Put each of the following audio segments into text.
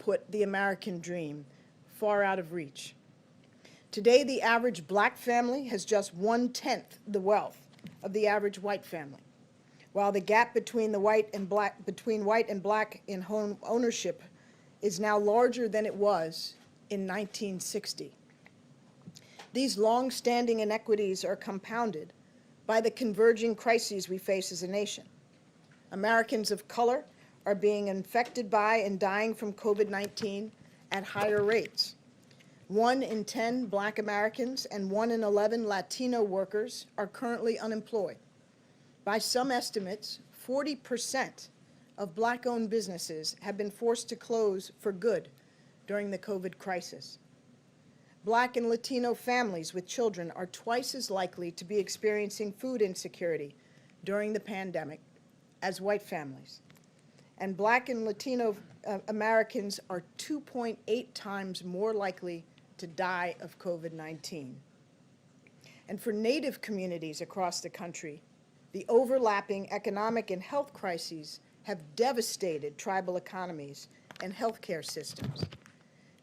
put the American dream far out of reach. Today, the average black family has just 1/10 the wealth of the average white family, while the gap between white and black in home ownership is now larger than it was in 1960. These long-standing inequities are compounded by the converging crises we face as a nation. Americans of color are being infected by and dying from COVID-19 at higher rates. 1 in 10 black Americans and 1 in 11 Latino workers are currently unemployed. By some estimates, 40% of black-owned businesses have been forced to close for good during the COVID crisis. Black and Latino families with children are twice as likely to be experiencing food insecurity during the pandemic as white families. And Black and Latino Americans are 2.8 times more likely to die of COVID-19. And for Native communities across the country, the overlapping economic and health crises have devastated tribal economies and healthcare systems.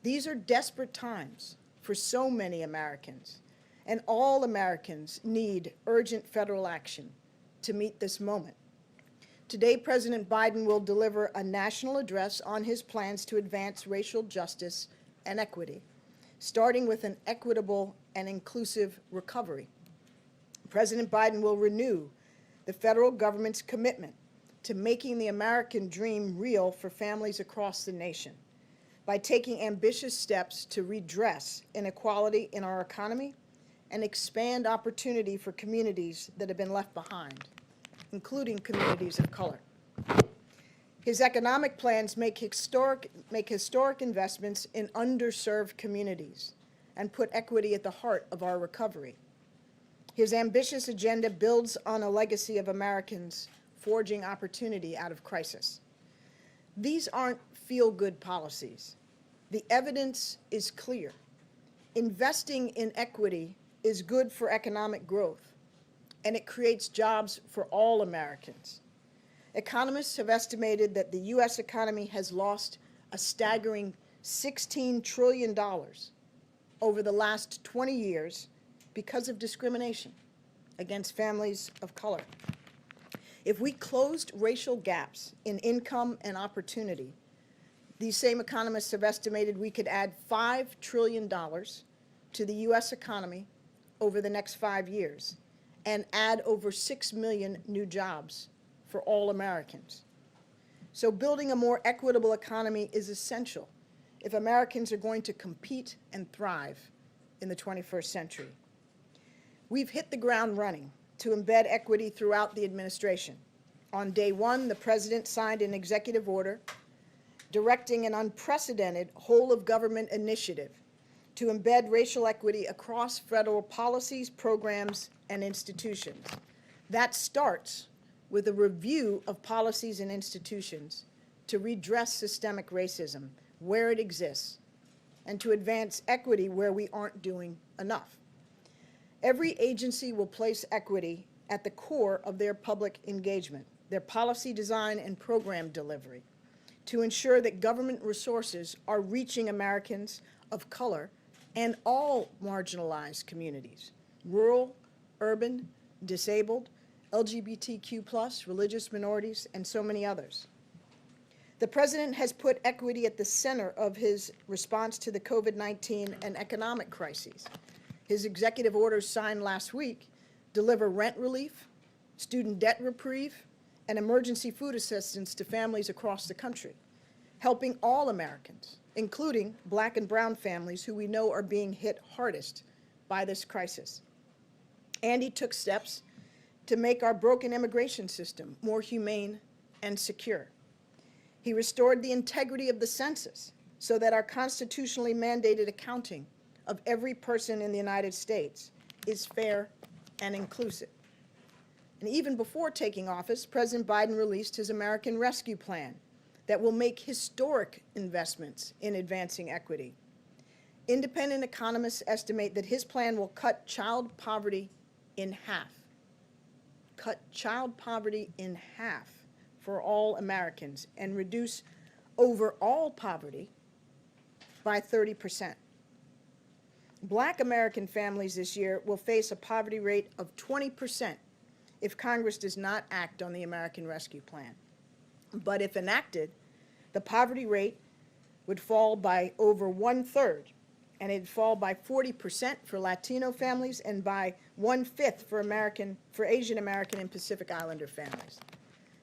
These are desperate times for so many Americans, and all Americans need urgent federal action to meet this moment. Today, President Biden will deliver a national address on his plans to advance racial justice and equity, starting with an equitable and inclusive recovery. President Biden will renew the federal government's commitment to making the American dream real for families across the nation by taking ambitious steps to redress inequality in our economy and expand opportunity for communities that have been left behind, including communities of color. His economic plans make historic investments in underserved communities and put equity at the heart of our recovery. His ambitious agenda builds on a legacy of Americans forging opportunity out of crisis. These aren't feel-good policies. The evidence is clear. Investing in equity is good for economic growth, and it creates jobs for all Americans. Economists have estimated that the U.S. economy has lost a staggering $16 trillion over the last 20 years because of discrimination against families of color. If we closed racial gaps in income and opportunity, these same economists have estimated we could add $5 trillion to the U.S. economy over the next 5 years and add over 6 million new jobs for all Americans. So building a more equitable economy is essential if Americans are going to compete and thrive in the 21st century. We've hit the ground running to embed equity throughout the administration. On day one, the President signed an executive order directing an unprecedented whole-of-government initiative to embed racial equity across federal policies, programs, and institutions. That starts with a review of policies and institutions to redress systemic racism where it exists and to advance equity where we aren't doing enough. Every agency will place equity at the core of their public engagement, their policy design and program delivery, to ensure that government resources are reaching Americans of color and all marginalized communities, rural, urban, disabled, LGBTQ+, religious minorities, and so many others. The President has put equity at the center of his response to the COVID-19 and economic crises. His executive orders signed last week deliver rent relief, student debt reprieve, and emergency food assistance to families across the country, helping all Americans, including Black and brown families who we know are being hit hardest by this crisis. And he took steps to make our broken immigration system more humane and secure. He restored the integrity of the census so that our constitutionally mandated accounting of every person in the United States is fair and inclusive. And even before taking office, President Biden released his American Rescue Plan that will make historic investments in advancing equity. Independent economists estimate that his plan will cut child poverty in half. Cut child poverty in half for all Americans and reduce overall poverty by 30%. Black American families this year will face a poverty rate of 20% if Congress does not act on the American Rescue Plan. But if enacted, the poverty rate would fall by over 1/3, and it'd fall by 40% for Latino families and by 1/5 for Asian American and Pacific Islander families.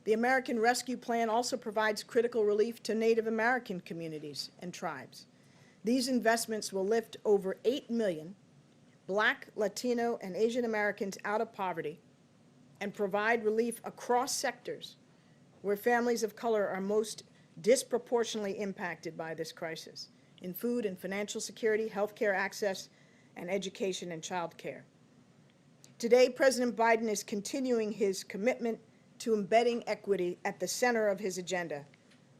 The American Rescue Plan also provides critical relief to Native American communities and tribes. These investments will lift over 8 million Black, Latino, and Asian Americans out of poverty and provide relief across sectors where families of color are most disproportionately impacted by this crisis, in food and financial security, healthcare access, and education and child care. Today, President Biden is continuing his commitment to embedding equity at the center of his agenda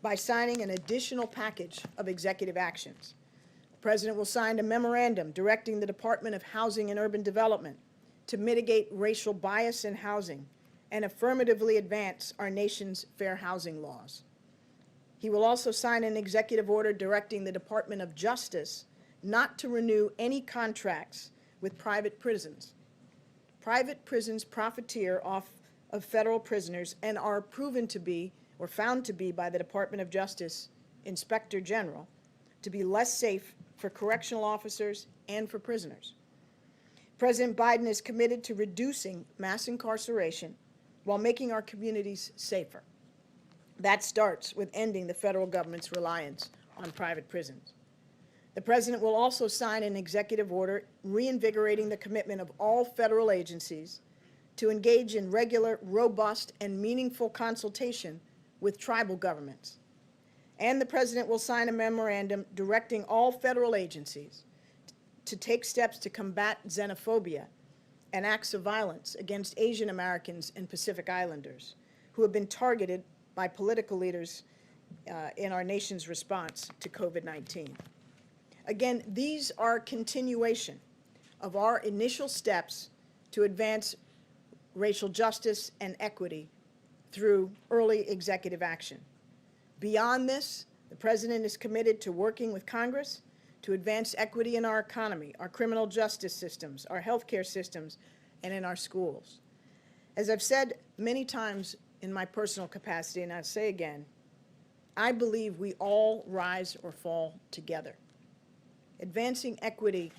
by signing an additional package of executive actions. The President will sign a memorandum directing the Department of Housing and Urban Development to mitigate racial bias in housing and affirmatively advance our nation's fair housing laws. He will also sign an executive order directing the Department of Justice not to renew any contracts with private prisons. Private prisons profiteer off of federal prisoners and are proven to be, or found to be by the Department of Justice Inspector General, to be less safe for correctional officers and for prisoners. President Biden is committed to reducing mass incarceration while making our communities safer. That starts with ending the federal government's reliance on private prisons. The President will also sign an executive order reinvigorating the commitment of all federal agencies to engage in regular, robust, and meaningful consultation with tribal governments. And the President will sign a memorandum directing all federal agencies to take steps to combat xenophobia and acts of violence against Asian Americans and Pacific Islanders who have been targeted by political leaders in our nation's response to COVID-19. Again, these are continuation of our initial steps to advance racial justice and equity through early executive action. Beyond this, the President is committed to working with Congress to advance equity in our economy, our criminal justice systems, our healthcare systems, and in our schools. As I've said many times in my personal capacity, and I'll say again, I believe we all rise or fall together. Advancing equity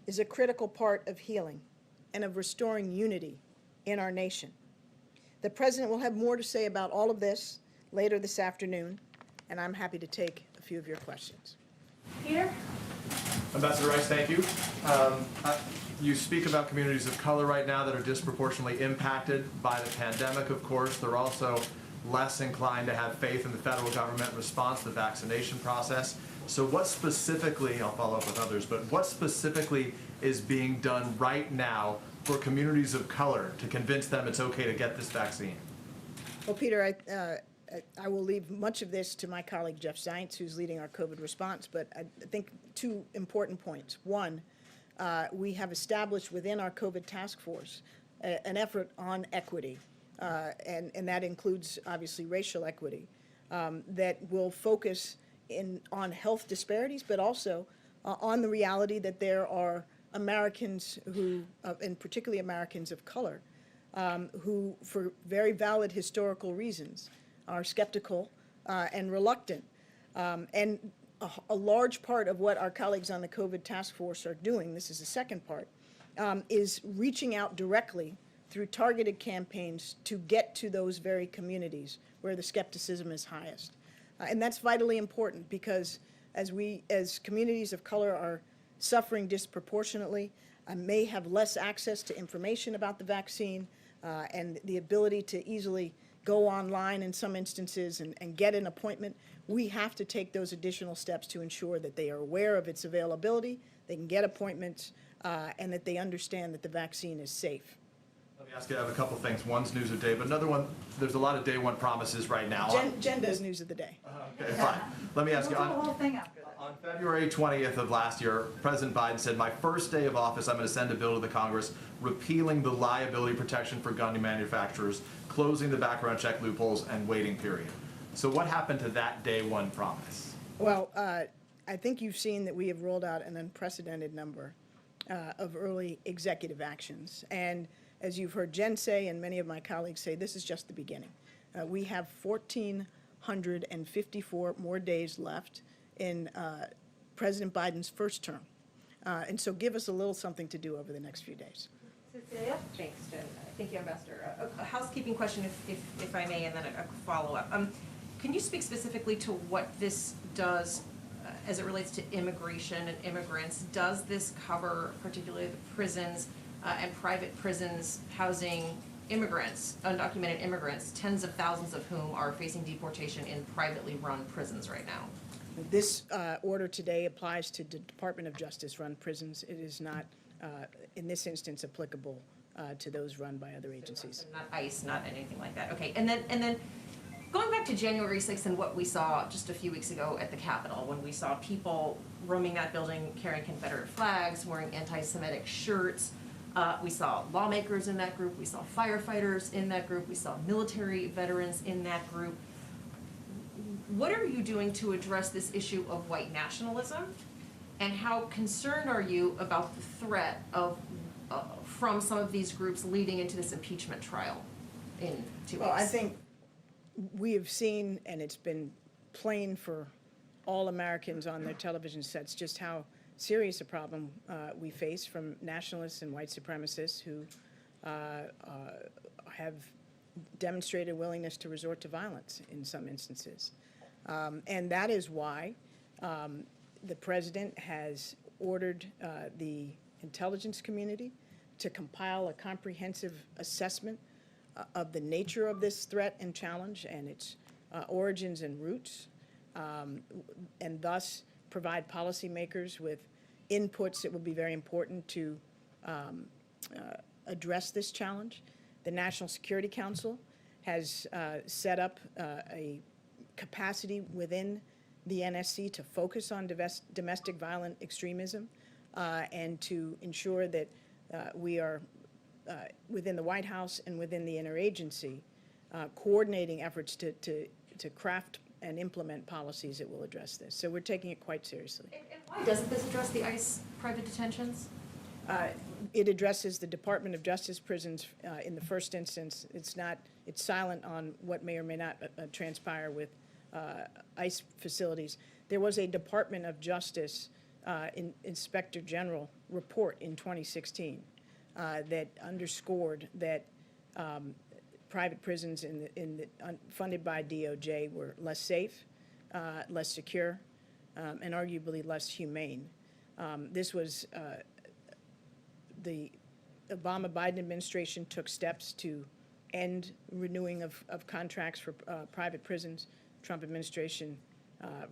is a critical part of healing and of restoring unity in our nation. The President will have more to say about all of this later this afternoon, and I'm happy to take a few of your questions. Peter? Ambassador Rice, thank you. You speak about communities of color right now that are disproportionately impacted by the pandemic, of course. They're also less inclined to have faith in the federal government response to the vaccination process. So what specifically, I'll follow up with others, but what specifically is being done right now for communities of color to convince them it's okay to get this vaccine? Well, Peter, I will leave much of this to my colleague Jeff Zients, who's leading our COVID response, but I think two important points. One, we have established within our COVID task force an effort on equity, and that includes obviously racial equity, that will focus on health disparities, but also on the reality that there are Americans who, and particularly Americans of color, who, for very valid historical reasons, are skeptical and reluctant. And a large part of what our colleagues on the COVID task force are doing, this is the second part, is reaching out directly through targeted campaigns to get to those very communities where the skepticism is highest. And that's vitally important because as communities of color are suffering disproportionately, may have less access to information about the vaccine and the ability to easily go online in some instances and get an appointment, we have to take those additional steps to ensure that they are aware of its availability, they can get appointments, and that they understand that the vaccine is safe. Let me ask you, I have a couple things. One's news of the day, but another one, there's a lot of day one promises right now. Jen does news of the day. Okay, fine. Let me ask you, We'll do the whole thing after that. on February 20th of last year, President Biden said, my first day of office, I'm going to send a bill to the Congress repealing the liability protection for gun manufacturers, closing the background check loopholes, and waiting period. So what happened to that day one promise? Well, I think you've seen that we have rolled out an unprecedented number of early executive actions. And as you've heard Jen say and many of my colleagues say, this is just the beginning. We have 1,454 more days left in President Biden's first term. And so give us a little something to do over the next few days. Cecilia? Thanks, Jen. Thank you, Ambassador. A housekeeping question, if I may, and then a follow-up. Can you speak specifically to what this does as it relates to immigration and immigrants? Does this cover particularly the prisons and private prisons housing immigrants, undocumented immigrants, tens of thousands of whom are facing deportation in privately run prisons right now? This order today applies to the Department of Justice-run prisons. It is not, in this instance, applicable to those run by other agencies. Not ICE, not anything like that. Okay, and then going back to January 6th and what we saw just a few weeks ago at the Capitol, when we saw people roaming that building carrying Confederate flags, wearing anti-Semitic shirts, we saw lawmakers in that group, we saw firefighters in that group, we saw military veterans in that group. What are you doing to address this issue of white nationalism? And how concerned are you about the threat of from some of these groups leading into this impeachment trial in 2 weeks? Well, I think we have seen, and it's been plain for all Americans on their television sets, just how serious a problem we face from nationalists and white supremacists who have demonstrated willingness to resort to violence in some instances. And that is why the president has ordered the intelligence community to compile a comprehensive assessment of the nature of this threat and challenge and its origins and roots, and thus provide policymakers with inputs that will be very important to address this challenge. The National Security Council has set up a capacity within the NSC to focus on domestic violent extremism and to ensure that we are within the White House and within the interagency coordinating efforts to craft and implement policies that will address this. So we're taking it quite seriously. And why doesn't this address the ICE private detentions? It addresses the Department of Justice prisons in the first instance. It's silent on what may or may not transpire with ICE facilities. There was a Department of Justice Inspector General report in 2016 that underscored that private prisons funded by DOJ were less safe, less secure, and arguably less humane. This was the Obama-Biden administration took steps to end renewing of contracts for private prisons. Trump administration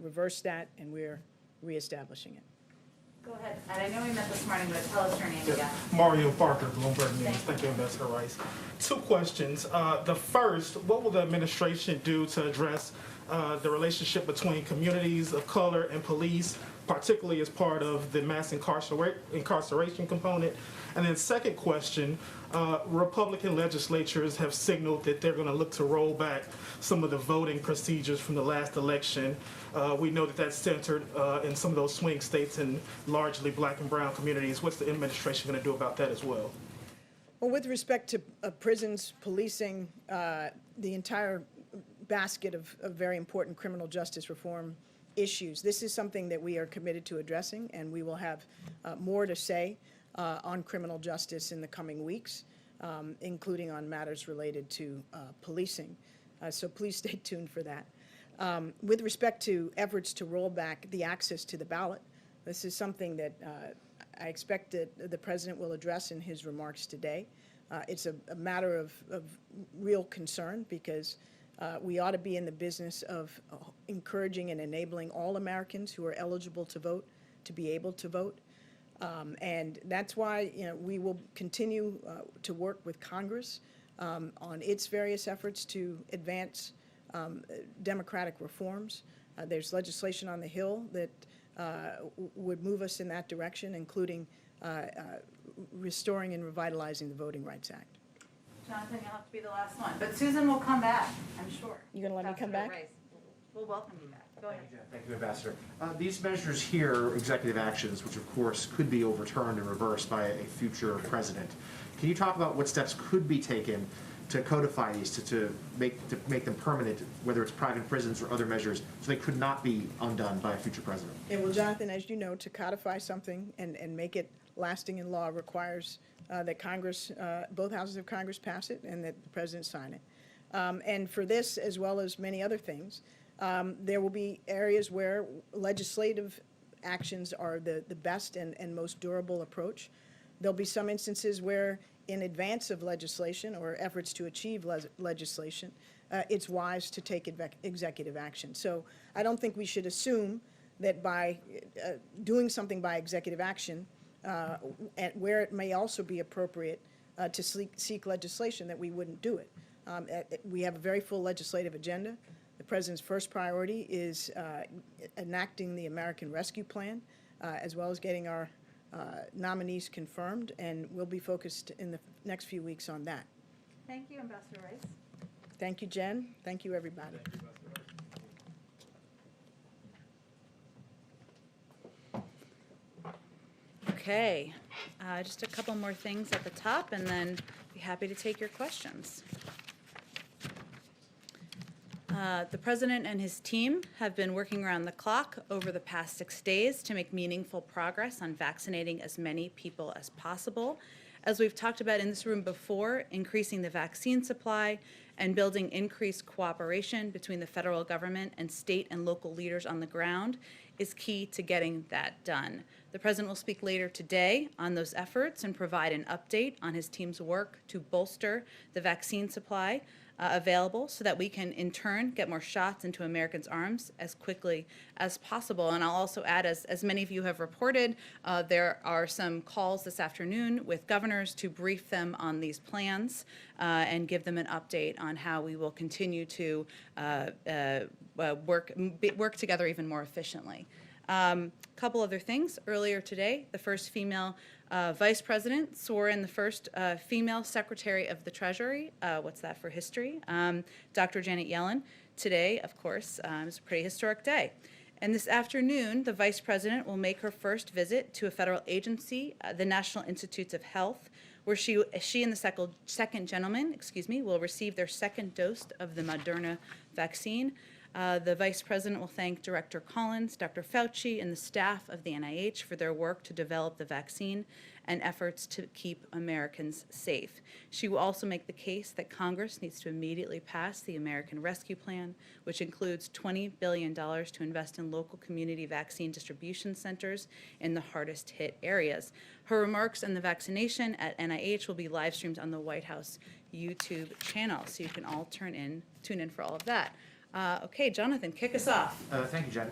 reversed that, and we're reestablishing it. Go ahead. And I know we met this morning, but tell us your name again. Mario Parker, Bloomberg News. Thank you, Ambassador Rice. Two questions. The first, what will the administration do to address the relationship between communities of color and police, particularly as part of the mass incarceration component? And then second question, Republican legislatures have signaled that they're going to look to roll back some of the voting procedures from the last election. We know that that's centered in some of those swing states and largely black and brown communities. What's the administration going to do about that as well? Well, with respect to prisons, policing, the entire basket of very important criminal justice reform issues, this is something that we are committed to addressing, and we will have more to say on criminal justice in the coming weeks, including on matters related to policing. So please stay tuned for that. With respect to efforts to roll back the access to the ballot, this is something that I expect that the president will address in his remarks today. It's a matter of real concern because we ought to be in the business of encouraging and enabling all Americans who are eligible to vote to be able to vote. And that's why we will continue to work with Congress on its various efforts to advance democratic reforms. There's legislation on the Hill that would move us in that direction, including restoring and revitalizing the Voting Rights Act. Jonathan, you'll have to be the last one. But Susan will come back, I'm sure. You gonna let me come back? We'll welcome you back. Go ahead. Thank you, Ambassador. These measures here are executive actions, which of course could be overturned and reversed by a future president. Can you talk about what steps could be taken to codify these, to make them permanent, whether it's private prisons or other measures, so they could not be undone by a future president? Yeah, well, Jonathan, as you know, to codify something and make it lasting in law requires that Congress, both houses of Congress pass it and that the president sign it. And for this, as well as many other things, there will be areas where legislative actions are the best and most durable approach. There'll be some instances where, in advance of legislation or efforts to achieve legislation, it's wise to take executive action. So I don't think we should assume that by doing something by executive action, where it may also be appropriate to seek legislation, that we wouldn't do it. We have a very full legislative agenda. The president's first priority is enacting the American Rescue Plan, as well as getting our nominees confirmed, and we'll be focused in the next few weeks on that. Thank you, Ambassador Rice. Thank you, Jen. Thank you, everybody. Okay, just a couple more things at the top, and then be happy to take your questions. The president and his team have been working around the clock over the past 6 days to make meaningful progress on vaccinating as many people as possible. As we've talked about in this room before, increasing the vaccine supply and building increased cooperation between the federal government and state and local leaders on the ground is key to getting that done. The president will speak later today on those efforts and provide an update on his team's work to bolster the vaccine supply available so that we can in turn get more shots into Americans' arms as quickly as possible. And I'll also add, as many of you have reported, there are some calls this afternoon with governors to brief them on these plans and give them an update on how we will continue to work together even more efficiently. Couple other things. Earlier today, the first female vice president swore in the first female secretary of the Treasury. What's that for history? Dr. Janet Yellen. Today, of course, is a pretty historic day. And this afternoon, the vice president will make her first visit to a federal agency, the National Institutes of Health, where she and the second gentleman, will receive their second dose of the Moderna vaccine. The Vice President will thank Director Collins, Dr. Fauci, and the staff of the NIH for their work to develop the vaccine and efforts to keep Americans safe. She will also make the case that Congress needs to immediately pass the American Rescue Plan, which includes $20 billion to invest in local community vaccine distribution centers in the hardest hit areas. Her remarks on the vaccination at NIH will be live streamed on the White House YouTube channel, so you can all tune in for all of that. Okay, Jonathan, kick us off. Thank you, Jen.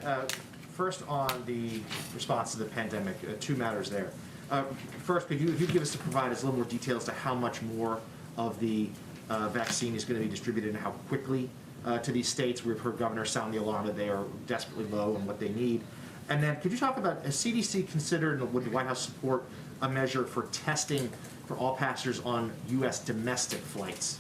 First, on the response to the pandemic, two matters there. First, could you give us provide us a little more details to how much more of the vaccine is going to be distributed and how quickly to these states? We've heard governors sound the alarm that they are desperately low on what they need. And then could you talk about, has CDC considered, and would the White House support a measure for testing for all passengers on U.S. domestic flights?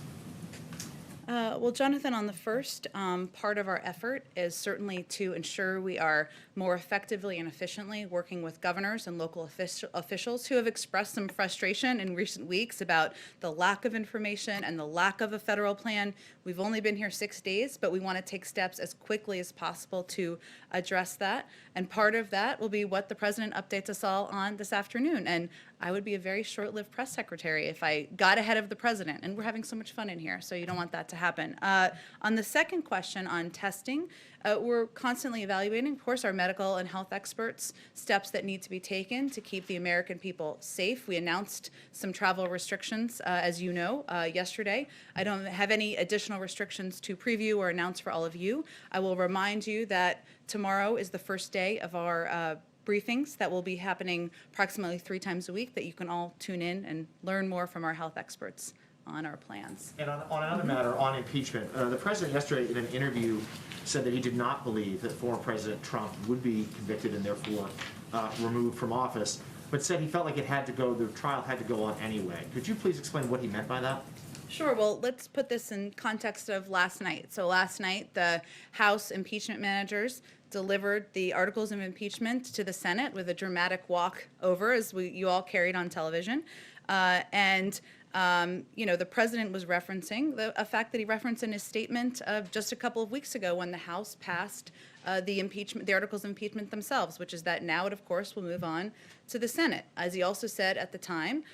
Well, Jonathan, on the first part of our effort is certainly to ensure we are more effectively and efficiently working with governors and local officials who have expressed some frustration in recent weeks about the lack of information and the lack of a federal plan. We've only been here 6 days, but we want to take steps as quickly as possible to address that. And part of that will be what the president updates us all on this afternoon. And I would be a very short-lived press secretary if I got ahead of the president. And we're having so much fun in here, so you don't want that to happen. On the second question on testing, we're constantly evaluating, of course, our medical and health experts, steps that need to be taken to keep the American people safe. We announced some travel restrictions, as you know, yesterday. I don't have any additional restrictions to preview or announce for all of you. I will remind you that tomorrow is the first day of our briefings that will be happening approximately 3 times a week that you can all tune in and learn more from our health experts on our plans. And on another matter, on impeachment, the president yesterday in an interview said that he did not believe that former President Trump would be convicted and therefore removed from office, but said he felt like the trial had to go on anyway. Could you please explain what he meant by that? Sure. Well, let's put this in context of last night. So last night, the House impeachment managers delivered the articles of impeachment to the Senate with a dramatic walk over, as you all carried on television. The president was referencing a fact that he referenced in his statement just a couple of weeks ago when the House passed the articles of impeachment themselves, which is that now it, of course, will move on to the Senate. As he also said at the time,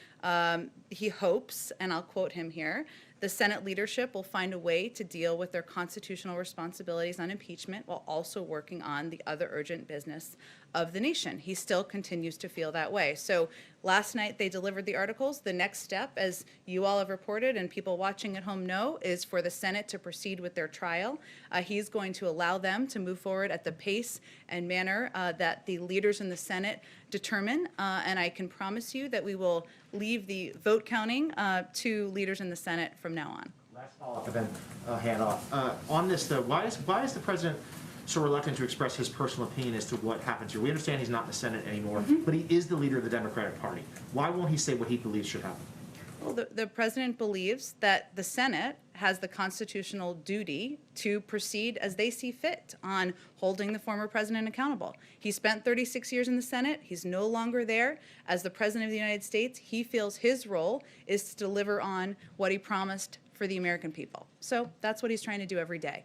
he hopes, and I'll quote him here, the Senate leadership will find a way to deal with their constitutional responsibilities on impeachment while also working on the other urgent business of the nation. He still continues to feel that way. So last night they delivered the articles. The next step, as you all have reported and people watching at home know, is for the Senate to proceed with their trial. He's going to allow them to move forward at the pace and manner that the leaders in the Senate determine, and I can promise you that we will leave the vote counting to leaders in the Senate from now on. Last follow-up, and then hand off. On this, though, why is the president so reluctant to express his personal opinion as to what happens here? We understand he's not in the Senate anymore, but he is the leader of the Democratic Party. Why won't he say what he believes should happen? Well, the president believes that the Senate has the constitutional duty to proceed as they see fit on holding the former president accountable. He spent 36 years in the Senate. He's no longer there. As the president of the United States, he feels his role is to deliver on what he promised for the American people. So that's what he's trying to do every day.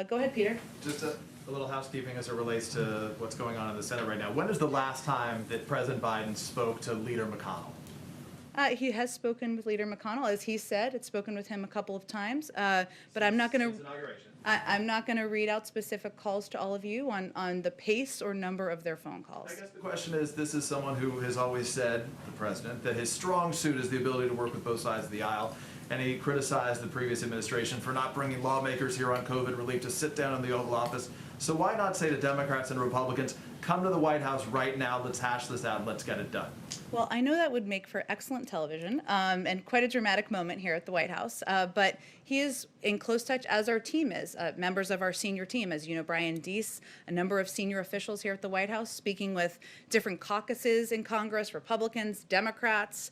Go ahead, Peter. Just a little housekeeping as it relates to what's going on in the Senate right now. When is the last time that President Biden spoke to Leader McConnell? He has spoken with Leader McConnell, as he said. It's spoken with him a couple of times, but I'm not going to. I'm not going to read out specific calls to all of you on the pace or number of their phone calls. I guess the question is, this is someone who has always said, the president, that his strong suit is the ability to work with both sides of the aisle, and he criticized the previous administration for not bringing lawmakers here on COVID relief to sit down in the Oval Office. So why not say to Democrats and Republicans, come to the White House right now, let's hash this out, and let's get it done? Well, I know that would make for excellent television and quite a dramatic moment here at the White House, but he is in close touch, as our team is, members of our senior team, as you know, Brian Deese, a number of senior officials here at the White House, speaking with different caucuses in Congress, Republicans, Democrats,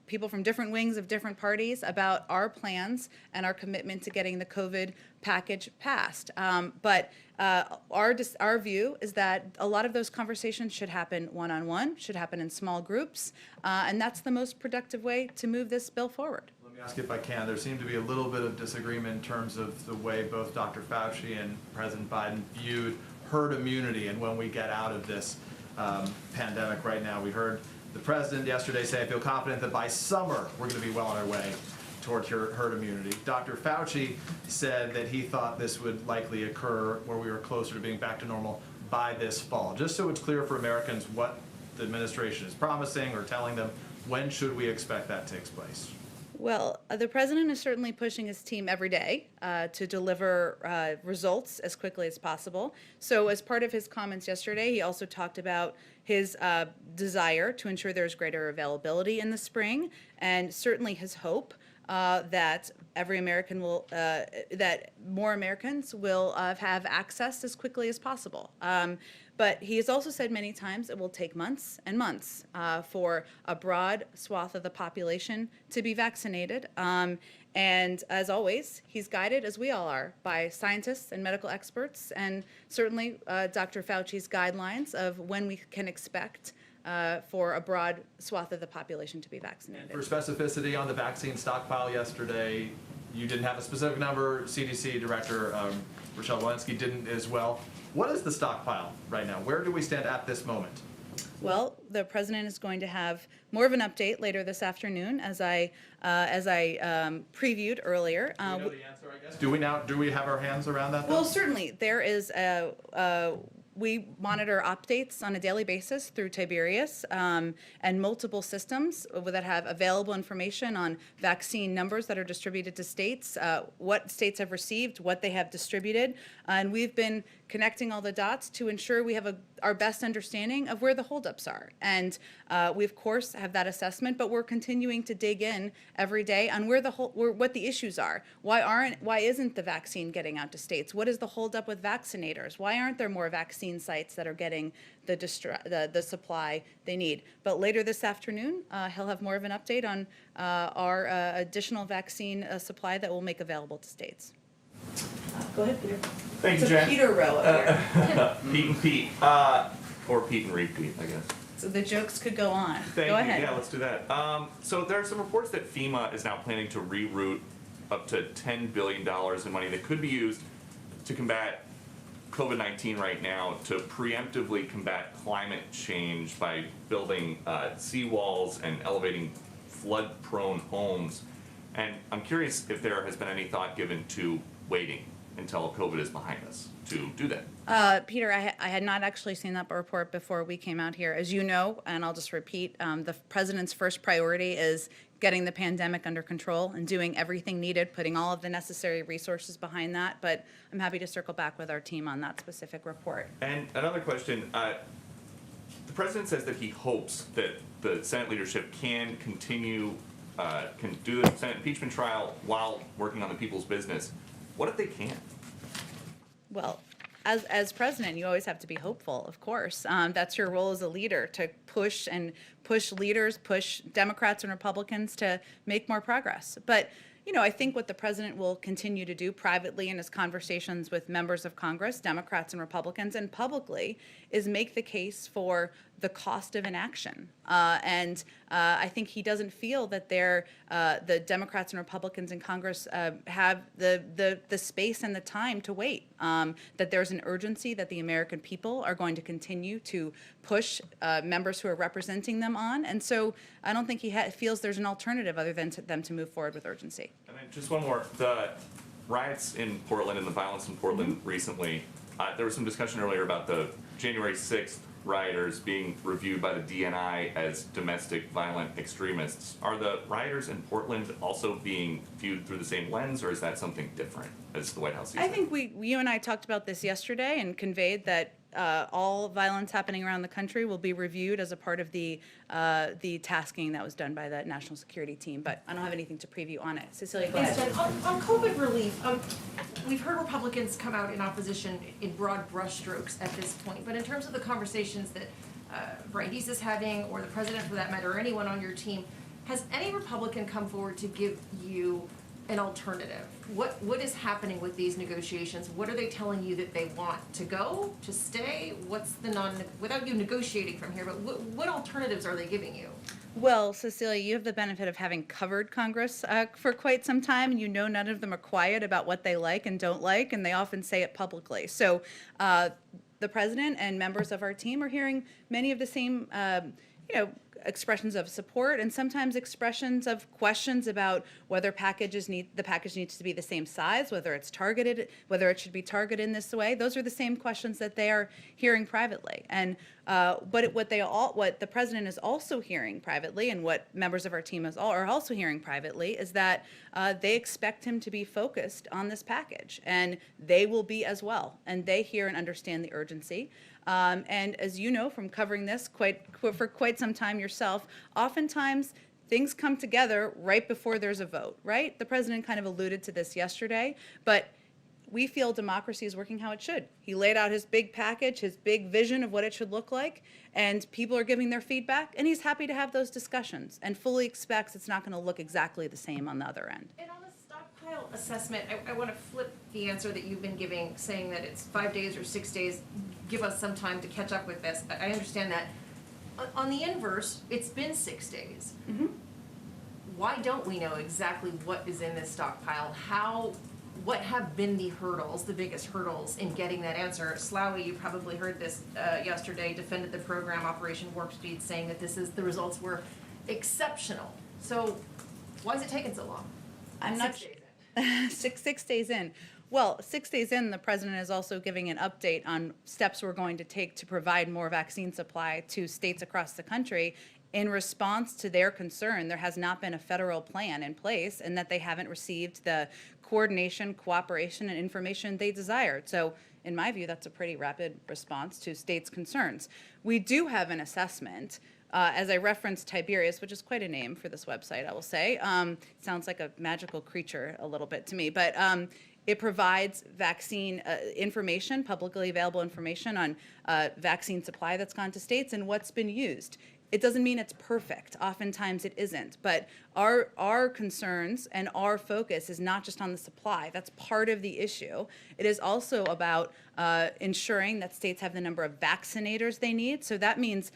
people from different wings of different parties about our plans and our commitment to getting the COVID package passed. But our view is that a lot of those conversations should happen one-on-one, should happen in small groups, and that's the most productive way to move this bill forward. Let me ask you if I can. There seemed to be a little bit of disagreement in terms of the way both Dr. Fauci and President Biden viewed herd immunity and when we get out of this pandemic right now. We heard the president yesterday say, I feel confident that by summer we're going to be well on our way towards herd immunity. Dr. Fauci said that he thought this would likely occur where we were closer to being back to normal by this fall. Just so it's clear for Americans what the administration is promising or telling them, when should we expect that takes place? Well, the president is certainly pushing his team every day to deliver results as quickly as possible. So as part of his comments yesterday, he also talked about his desire to ensure there's greater availability in the spring, and certainly his hope that every American will, that more Americans will have access as quickly as possible. But he has also said many times it will take months and months for a broad swath of the population to be vaccinated. And as always, he's guided, as we all are, by scientists and medical experts, and certainly Dr. Fauci's guidelines of when we can expect for a broad swath of the population to be vaccinated. For specificity on the vaccine stockpile yesterday, you didn't have a specific number. CDC Director Rochelle Walensky didn't as well. What is the stockpile right now? Where do we stand at this moment? Well, the president is going to have more of an update later this afternoon, as I previewed earlier. Do we know the answer, I guess? Do we have our hands around that? Well, certainly there is we monitor updates on a daily basis through Tiberius and multiple systems that have available information on vaccine numbers that are distributed to states, what states have received, what they have distributed, and we've been connecting all the dots to ensure we have our best understanding of where the holdups are. And we, of course, have that assessment, but we're continuing to dig in every day on what the issues are. Why isn't the vaccine getting out to states? What is the holdup with vaccinators? Why aren't there more vaccine sites that are getting the supply they need? But later this afternoon, he'll have more of an update on our additional vaccine supply that we'll make available to states. Go ahead, Peter. Thank you, It's a Jen. Peter row up here. Pete and Pete, or Pete and repeat, I guess. So the jokes could go on. Thank Go you. ahead. Yeah, let's do that. So there are some reports that FEMA is now planning to reroute up to $10 billion in money that could be used to combat COVID-19 right now, to preemptively combat climate change by building seawalls and elevating flood-prone homes. And I'm curious if there has been any thought given to waiting until COVID is behind us to do that. Peter, I had not actually seen that report before we came out here. As you know, and I'll just repeat, the president's first priority is getting the pandemic under control and doing everything needed, putting all of the necessary resources behind that. But I'm happy to circle back with our team on that specific report. And another question, the president says that he hopes that the Senate leadership can continue, can do the Senate impeachment trial while working on the people's business. What if they can't? Well, as president, you always have to be hopeful, of course. That's your role as a leader, to push leaders, push Democrats and Republicans to make more progress. But, you know, I think what the president will continue to do privately in his conversations with members of Congress, Democrats and Republicans, and publicly, is make the case for the cost of inaction. I think he doesn't feel that the Democrats and Republicans in Congress have the space and the time to wait, that there's an urgency that the American people are going to continue to push members who are representing them on. And so I don't think he feels there's an alternative other than them to move forward with urgency. And then just one more, the riots in Portland and the violence in Portland recently, there was some discussion earlier about the January 6th rioters being reviewed by the DNI as domestic violent extremists. Are the rioters in Portland also being viewed through the same lens, or is that something different as the White House sees it? I think you and I talked about this yesterday and conveyed that all violence happening around the country will be reviewed as a part of the tasking that was done by the national security team. But I don't have anything to preview on it. Cecilia, go Thanks, ahead. Jen. On COVID relief, we've heard Republicans come out in opposition in broad brushstrokes at this point, but in terms of the conversations that Brandeis is having, or the president for that matter, or anyone on your team, has any Republican come forward to give you an alternative? What is happening with these negotiations? What are they telling you that they want? To go? To stay? What's the without you negotiating from here, but what alternatives are they giving you? Well, Cecilia, you have the benefit of having covered Congress for quite some time, and you know none of them are quiet about what they like and don't like, and they often say it publicly. So the president and members of our team are hearing many of the same, expressions of support, and sometimes expressions of questions about whether the package needs to be the same size, whether it's targeted, whether it should be targeted in this way. Those are the same questions that they are hearing privately. And but what the president is also hearing privately, and what members of our team are also hearing privately, is that they expect him to be focused on this package, and they will be as well. And they hear and understand the urgency. And as you know from covering this for quite some time yourself, oftentimes things come together right before there's a vote, right? The president kind of alluded to this yesterday, but we feel democracy is working how it should. He laid out his big package, his big vision of what it should look like, and people are giving their feedback, and he's happy to have those discussions and fully expects it's not going to look exactly the same on the other end. And on the stockpile assessment, I want to flip the answer that you've been giving, saying that it's 5 days or 6 days. Give us some time to catch up with this. I understand that. On the inverse, it's been 6 days. Mm-hmm. Why don't we know exactly what is in this stockpile? What have been the hurdles, the biggest hurdles in getting that answer? Slawi, you probably heard this yesterday, defended the program Operation Warp Speed, saying that the results were exceptional. So why is it taking so long? I'm not 6 days in. six days in. Well, 6 days in, the president is also giving an update on steps we're going to take to provide more vaccine supply to states across the country. In response to their concern, there has not been a federal plan in place, and that they haven't received the coordination, cooperation, and information they desired. So in my view, that's a pretty rapid response to states' concerns. We do have an assessment. As I referenced Tiberius, which is quite a name for this website, I will say. Sounds like a magical creature a little bit to me, but it provides vaccine information, publicly available information on vaccine supply that's gone to states and what's been used. it doesn't mean it's perfect. Oftentimes it isn't. But our concerns and our focus is not just on the supply. That's part of the issue. It is also about ensuring that states have the number of vaccinators they need. So that means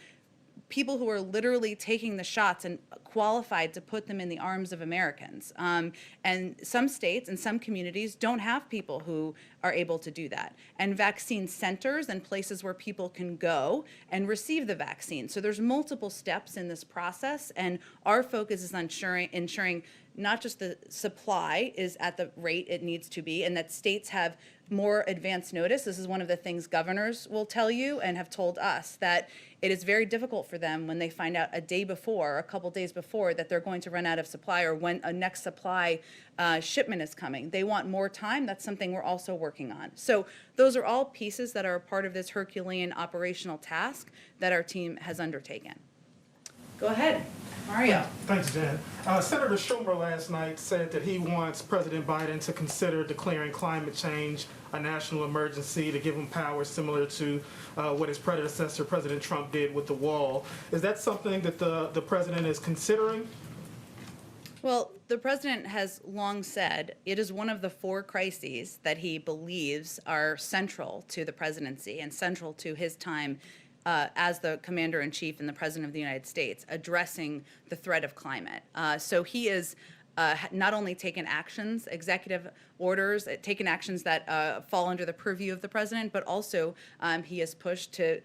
people who are literally taking the shots and qualified to put them in the arms of Americans. And some states and some communities don't have people who are able to do that. And vaccine centers and places where people can go and receive the vaccine. So there's multiple steps in this process, and our focus is on ensuring not just the supply is at the rate it needs to be, and that states have more advance notice. This is one of the things governors will tell you and have told us, that it is very difficult for them when they find out a day before, a couple days before, that they're going to run out of supply or when a next supply shipment is coming. They want more time. That's something we're also working on. So those are all pieces that are part of this Herculean operational task that our team has undertaken. Go ahead, Mario. Thanks, Jen. Senator Schumer last night said that he wants President Biden to consider declaring climate change a national emergency to give him power similar to what his predecessor, President Trump, did with the wall. Is that something that the president is considering? Well, the president has long said it is one of the 4 crises that he believes are central to the presidency and central to his time as the commander-in-chief and the president of the United States, addressing the threat of climate. So he is not only taken actions, executive orders, taken actions that fall under the purview of the president, but also he has pushed to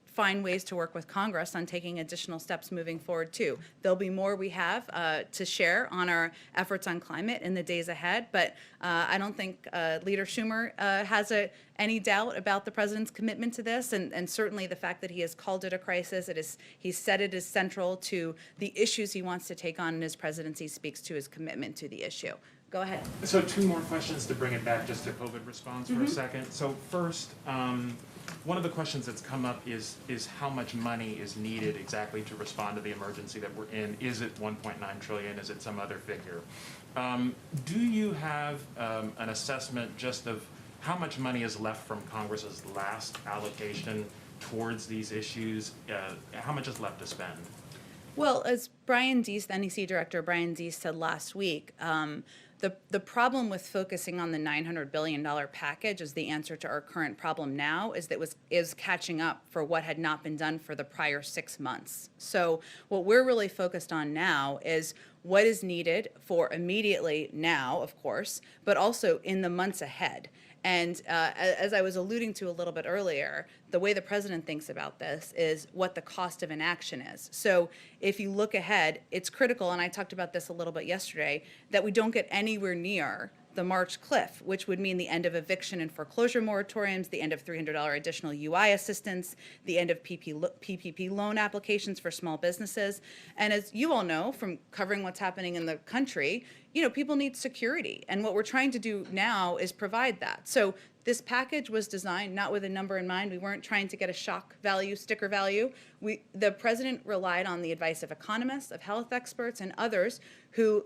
find ways to work with Congress on taking additional steps moving forward too. There'll be more we have to share on our efforts on climate in the days ahead, but I don't think Leader Schumer has any doubt about the president's commitment to this, and certainly the fact that he has called it a crisis. He's said it is central to the issues he wants to take on in his presidency, speaks to his commitment to the issue. Go ahead. So 2 more questions to bring it back just to COVID response for a second. So first, one of the questions that's come up is how much money is needed exactly to respond to the emergency that we're in? Is it 1.9 trillion? Is it some other figure? Do you have an assessment just of how much money is left from Congress's last allocation towards these issues? How much is left to spend? Well, as Brian Deese, the NEC director, Brian Deese, said last week, the problem with focusing on the $900 billion package as the answer to our current problem now is catching up for what had not been done for the prior 6 months. So what we're really focused on now is what is needed for immediately now, of course, but also in the months ahead. And as I was alluding to a little bit earlier, the way the president thinks about this is what the cost of inaction is. So if you look ahead, it's critical, and I talked about this a little bit yesterday, that we don't get anywhere near the March cliff, which would mean the end of eviction and foreclosure moratoriums, the end of $300 additional UI assistance, the end of PPP loan applications for small businesses. And as you all know from covering what's happening in the country, people need security. And what we're trying to do now is provide that. So this package was designed not with a number in mind. We weren't trying to get a shock value, sticker value. The president relied on the advice of economists, of health experts, and others who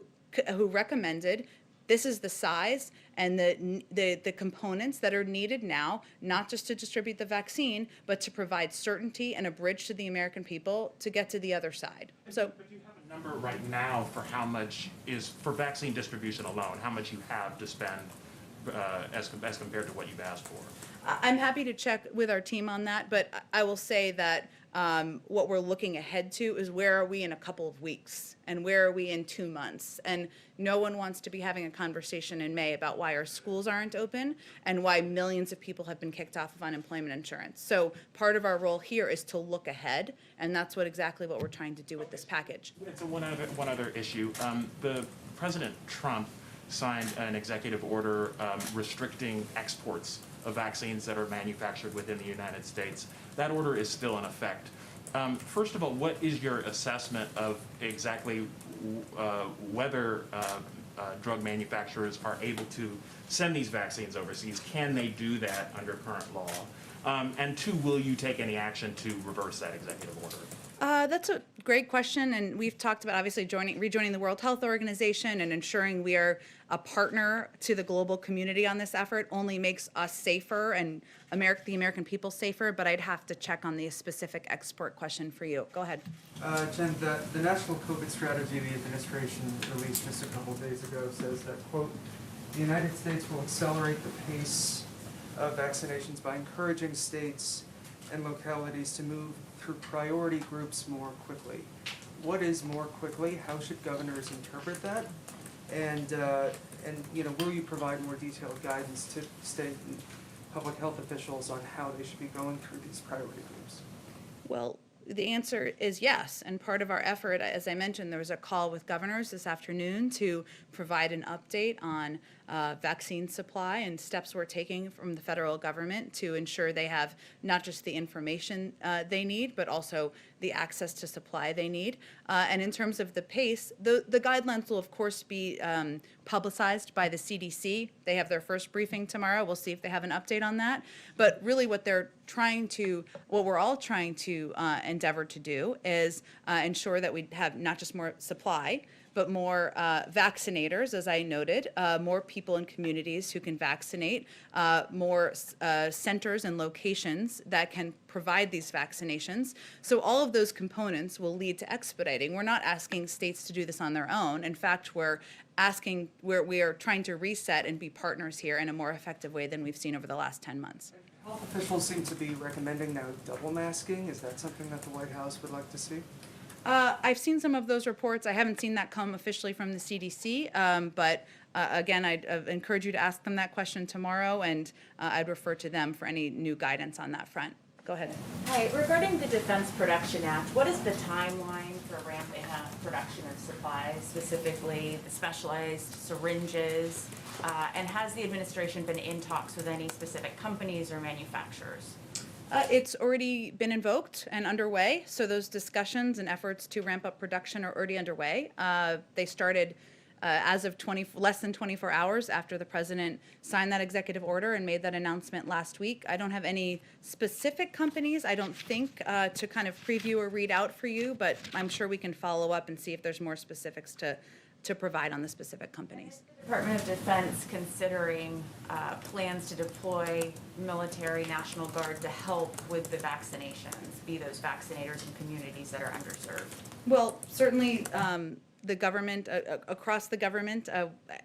recommended this is the size and the components that are needed now, not just to distribute the vaccine, but to provide certainty and a bridge to the American people to get to the other side. So, But do you have a number right now for how much is, for vaccine distribution alone, how much you have to spend as compared to what you've asked for? I'm happy to check with our team on that, but I will say that what we're looking ahead to is where are we in a couple of weeks and where are we in 2 months? And no one wants to be having a conversation in May about why our schools aren't open and why millions of people have been kicked off of unemployment insurance. So part of our role here is to look ahead, and that's exactly what we're trying to do with this package. And so one other issue. The President Trump signed an executive order restricting exports of vaccines that are manufactured within the United States. That order is still in effect. First of all, what is your assessment of exactly whether drug manufacturers are able to send these vaccines overseas? Can they do that under current law? And two, will you take any action to reverse that executive order? That's a great question, and we've talked about obviously rejoining the World Health Organization and ensuring we are a partner to the global community on this effort only makes us safer and the American people safer, but I'd have to check on the specific export question for you. Go ahead. Jen, the national COVID strategy the administration released just a couple of days ago says that, quote, the United States will accelerate the pace of vaccinations by encouraging states and localities to move through priority groups more quickly. What is more quickly? How should governors interpret that? And will you provide more detailed guidance to state and public health officials on how they should be going through these priority groups? Well, the answer is yes, and part of our effort, as I mentioned, there was a call with governors this afternoon to provide an update on vaccine supply and steps we're taking from the federal government to ensure they have not just the information they need, but also the access to supply they need. And in terms of the pace, the guidelines will of course be publicized by the CDC. They have their first briefing tomorrow. We'll see if they have an update on that. But really what we're all trying to endeavor to do is ensure that we have not just more supply, but more vaccinators, as I noted, more people in communities who can vaccinate, more centers and locations that can provide these vaccinations. So all of those components will lead to expediting. We're not asking states to do this on their own. In fact, we are trying to reset and be partners here in a more effective way than we've seen over the last 10 months. Health officials seem to be recommending now double masking. Is that something that the White House would like to see? I've seen some of those reports. I haven't seen that come officially from the CDC, but again, I'd encourage you to ask them that question tomorrow, and I'd refer to them for any new guidance on that front. Go ahead. Hi, regarding the Defense Production Act, what is the timeline for ramping up production of supplies, specifically specialized syringes? And has the administration been in talks with any specific companies or manufacturers? It's already been invoked and underway, so those discussions and efforts to ramp up production are already underway. They started as of less than 24 hours after the president signed that executive order and made that announcement last week. I don't have any specific companies, I don't think, to kind of preview or read out for you, but I'm sure we can follow up and see if there's more specifics to provide on the specific companies. Department of Defense considering plans to deploy military, National Guard to help with the vaccinations, be those vaccinators in communities that are underserved? Well, certainly the government, across the government,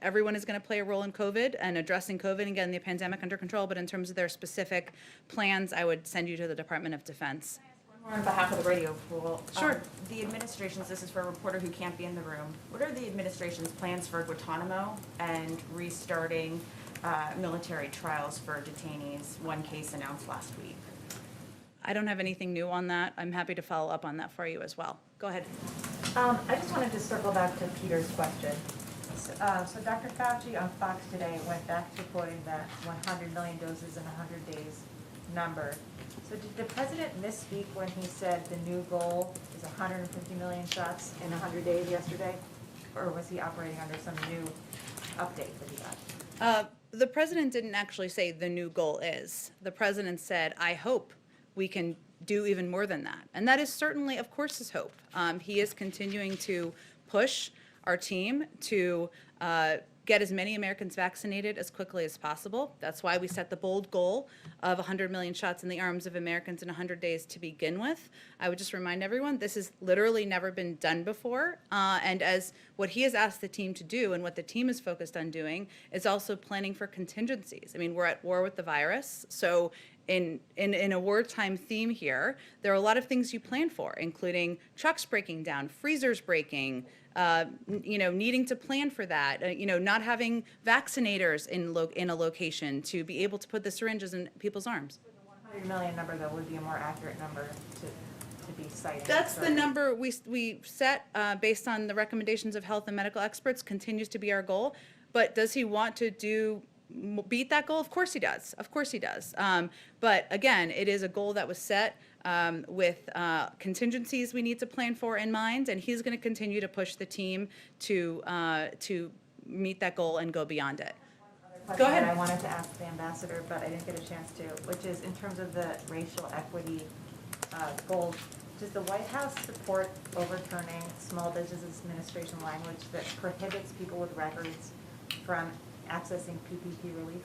everyone is going to play a role in COVID and addressing COVID and getting the pandemic under control, but in terms of their specific plans, I would send you to the Department of Defense. On behalf of the radio pool, Sure. The administration's, this is for a reporter who can't be in the room, what are the administration's plans for Guantanamo and restarting military trials for detainees, one case announced last week? I don't have anything new on that. I'm happy to follow up on that for you as well. Go ahead. I just wanted to circle back to Peter's question. So Dr. Fauci on Fox today went back to quoting that 100 million doses in 100 days number. So did the president misspeak when he said the new goal is 150 million shots in 100 days yesterday? Or was he operating under some new update that he got? The president didn't actually say the new goal is. The president said, I hope we can do even more than that. And that is certainly, of course, his hope. He is continuing to push our team to get as many Americans vaccinated as quickly as possible. That's why we set the bold goal of 100 million shots in the arms of Americans in 100 days to begin with. I would just remind everyone, this has literally never been done before. And as what he has asked the team to do and what the team is focused on doing is also planning for contingencies. I mean, we're at war with the virus, so in a wartime theme here, there are a lot of things you plan for, including trucks breaking down, freezers breaking, needing to plan for that, not having vaccinators in a location to be able to put the syringes in people's arms. The 100 million number, though, would be a more accurate number to be cited. That's the number we set based on the recommendations of health and medical experts, continues to be our goal. But does he want to beat that goal? Of course he does. Of course he does. But again, it is a goal that was set with contingencies we need to plan for in mind, and he's going to continue to push the team to meet that goal and go beyond it. Other question ahead. that I wanted to ask the ambassador, but I didn't get a chance to, which is in terms of the racial equity goals. Does the White House support overturning Small Business Administration language that prohibits people with records from accessing PPP relief?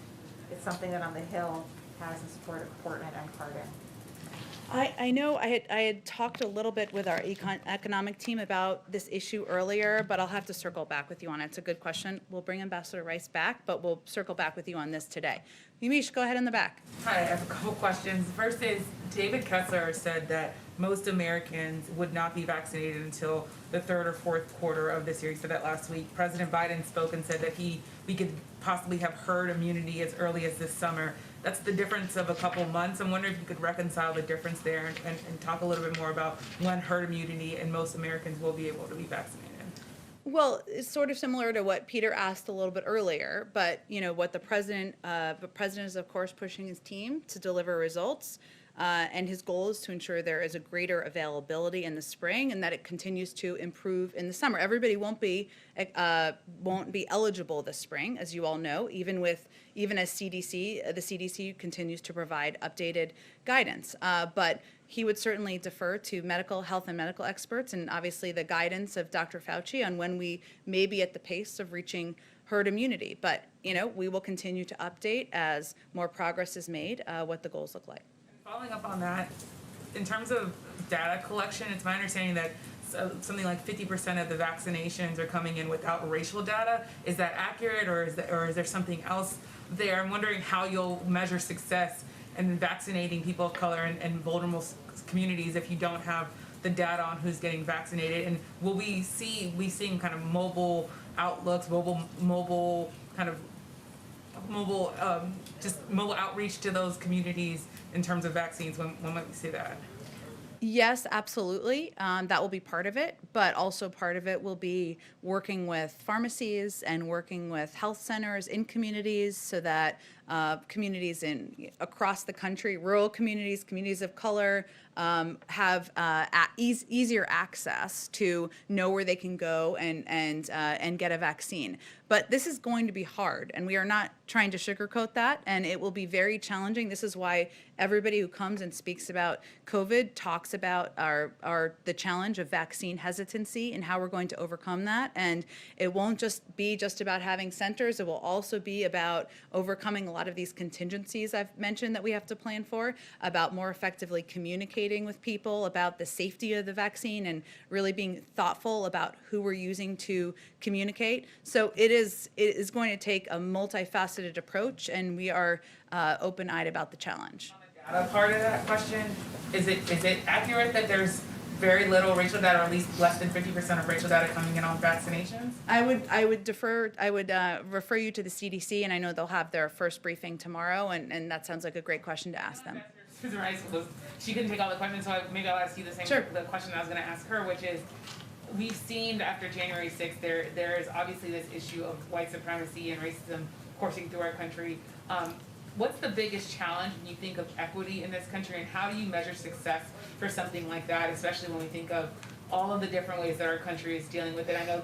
It's something that on the Hill has in support of Portland and Cardin. I know I had talked a little bit with our economic team about this issue earlier, but I'll have to circle back with you on it. It's a good question. We'll bring Ambassador Rice back, but we'll circle back with you on this today. Yumish, go ahead in the back. Hi, I have a couple questions. First is, David Kessler said that most Americans would not be vaccinated until the third or fourth quarter of this year. He said that last week. President Biden spoke and said that we could possibly have herd immunity as early as this summer. That's the difference of a couple months. I'm wondering if you could reconcile the difference there and talk a little bit more about when herd immunity and most Americans will be able to be vaccinated. Well, it's sort of similar to what Peter asked a little bit earlier, but what the president is of course pushing his team to deliver results, and his goal is to ensure there is a greater availability in the spring and that it continues to improve in the summer. Everybody won't be eligible this spring, as you all know, even as the CDC continues to provide updated guidance. But he would certainly defer to health and medical experts, and obviously the guidance of Dr. Fauci on when we may be at the pace of reaching herd immunity. But, we will continue to update as more progress is made, what the goals look like. Following up on that, in terms of data collection, it's my understanding that something like 50% of the vaccinations are coming in without racial data. Is that accurate, or is there something else there? I'm wondering how you'll measure success in vaccinating people of color and vulnerable communities if you don't have the data on who's getting vaccinated. And will we seeing kind of mobile outlooks, mobile outreach to those communities in terms of vaccines? When might we see that? Yes, absolutely. That will be part of it, but also part of it will be working with pharmacies and working with health centers in communities so that communities across the country, rural communities, communities of color, have easier access to know where they can go and get a vaccine. But this is going to be hard, and we are not trying to sugarcoat that, and it will be very challenging. This is why everybody who comes and speaks about COVID talks about the challenge of vaccine hesitancy and how we're going to overcome that. And it won't just be about having centers. It will also be about overcoming a lot of these contingencies I've mentioned that we have to plan for, about more effectively communicating with people about the safety of the vaccine and really being thoughtful about who we're using to communicate. So it is going to take a multifaceted approach, and we are open-eyed about the challenge. Data part of that question, is it accurate that there's very little racial data, or at least less than 50% of racial data coming in on vaccinations? I would refer you to the CDC, and I know they'll have their first briefing tomorrow, and that sounds like a great question to ask them. Susan Rice, she couldn't take all the questions, so maybe I'll ask you the question I was going to ask her, which is, we've seen after January 6th, there is obviously this issue of white supremacy and racism coursing through our country. What's the biggest challenge when you think of equity in this country, and how do you measure success for something like that, especially when we think of all of the different ways that our country is dealing with it? I know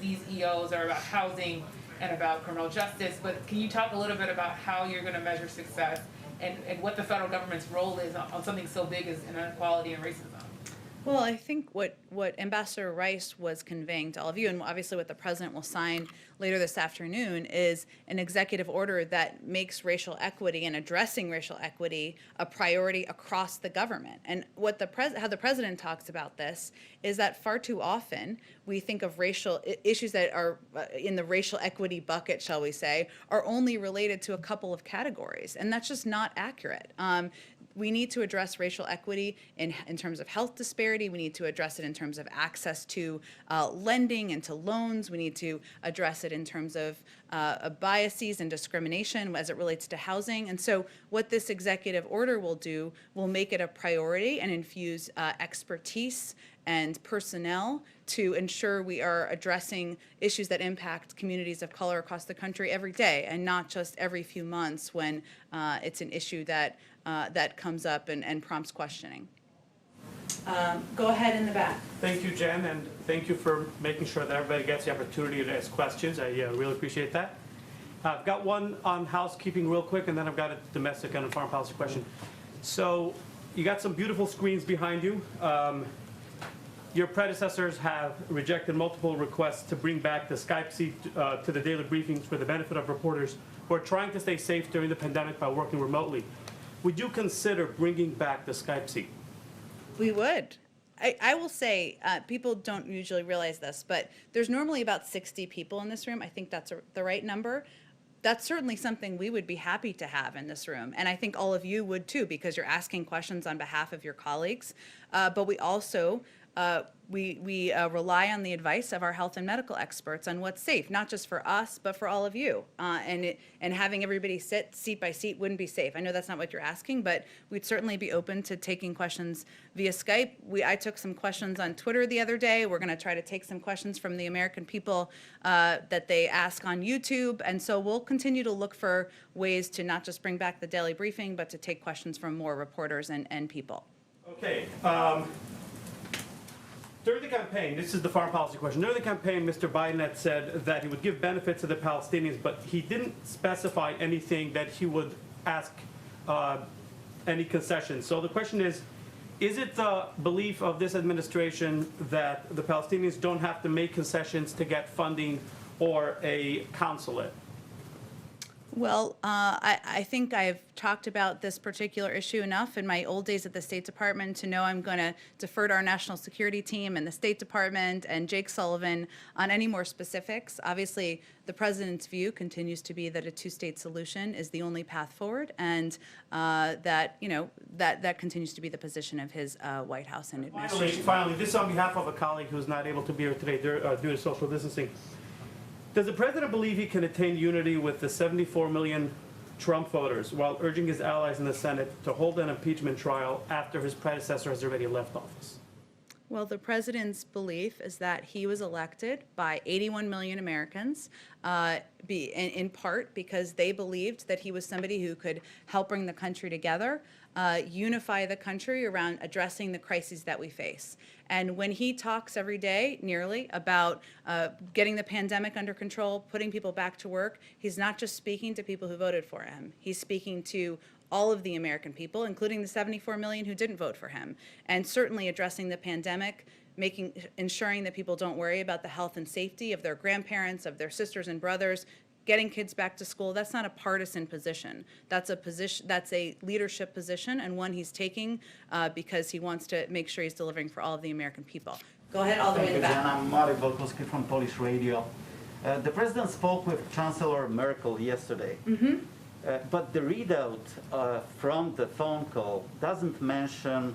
these EOs are about housing and about criminal justice, but can you talk a little bit about how you're going to measure success and what the federal government's role is on something so big as inequality and racism? Well, I think what Ambassador Rice was conveying to all of you, and obviously what the president will sign later this afternoon, is an executive order that makes racial equity and addressing racial equity a priority across the government. And how the president talks about this is that far too often we think of racial issues that are in the racial equity bucket, shall we say, are only related to a couple of categories, and that's just not accurate. We need to address racial equity in terms of health disparity. We need to address it in terms of access to lending and to loans. We need to address it in terms of biases and discrimination as it relates to housing. And so what this executive order will do will make it a priority and infuse expertise and personnel to ensure we are addressing issues that impact communities of color across the country every day, and not just every few months when it's an issue that comes up and prompts questioning. Go ahead in the back. Thank you, Jen, and thank you for making sure that everybody gets the opportunity to ask questions. I really appreciate that. I've got one on housekeeping real quick, and then I've got a domestic and a foreign policy question. So you got some beautiful screens behind you. Your predecessors have rejected multiple requests to bring back the Skype seat to the daily briefings for the benefit of reporters who are trying to stay safe during the pandemic by working remotely. Would you consider bringing back the Skype seat? We would. I will say, people don't usually realize this, but there's normally about 60 people in this room. I think that's the right number. That's certainly something we would be happy to have in this room. And I think all of you would too, because you're asking questions on behalf of your colleagues. But we also, we rely on the advice of our health and medical experts on what's safe, not just for us, but for all of you. And having everybody sit seat by seat wouldn't be safe. I know that's not what you're asking, but we'd certainly be open to taking questions via Skype. I took some questions on Twitter the other day. We're gonna try to take some questions from the American people that they ask on YouTube. And so we'll continue to look for ways to not just bring back the daily briefing, but to take questions from more reporters and people. Okay. During the campaign, this is the foreign policy question. During the campaign, Mr. Biden had said that he would give benefits to the Palestinians, but he didn't specify anything that he would ask any concessions. So the question is it the belief of this administration that the Palestinians don't have to make concessions to get funding or a consulate? Well, I think I've talked about this particular issue enough in my old days at the State Department to know I'm going to defer to our national security team and the State Department and Jake Sullivan on any more specifics. Obviously, the president's view continues to be that a two-state solution is the only path forward, and that that continues to be the position of his White House and administration. Finally, this is on behalf of a colleague who's not able to be here today due to social distancing. Does the president believe he can attain unity with the 74 million Trump voters while urging his allies in the Senate to hold an impeachment trial after his predecessor has already left office? Well, the president's belief is that he was elected by 81 million Americans, in part because they believed that he was somebody who could help bring the country together, unify the country around addressing the crises that we face. And when he talks every day, nearly, about getting the pandemic under control, putting people back to work, he's not just speaking to people who voted for him. He's speaking to all of the American people, including the 74 million who didn't vote for him, and certainly addressing the pandemic, ensuring that people don't worry about the health and safety of their grandparents, of their sisters and brothers, getting kids back to school. That's not a partisan position. That's a leadership position, and one he's taking because he wants to make sure he's delivering for all of the American people. Go ahead, all the way in the back. I'm Marek Volkowski from Polish Radio. The president spoke with Chancellor Merkel yesterday. Mm-hmm. But the readout from the phone call doesn't mention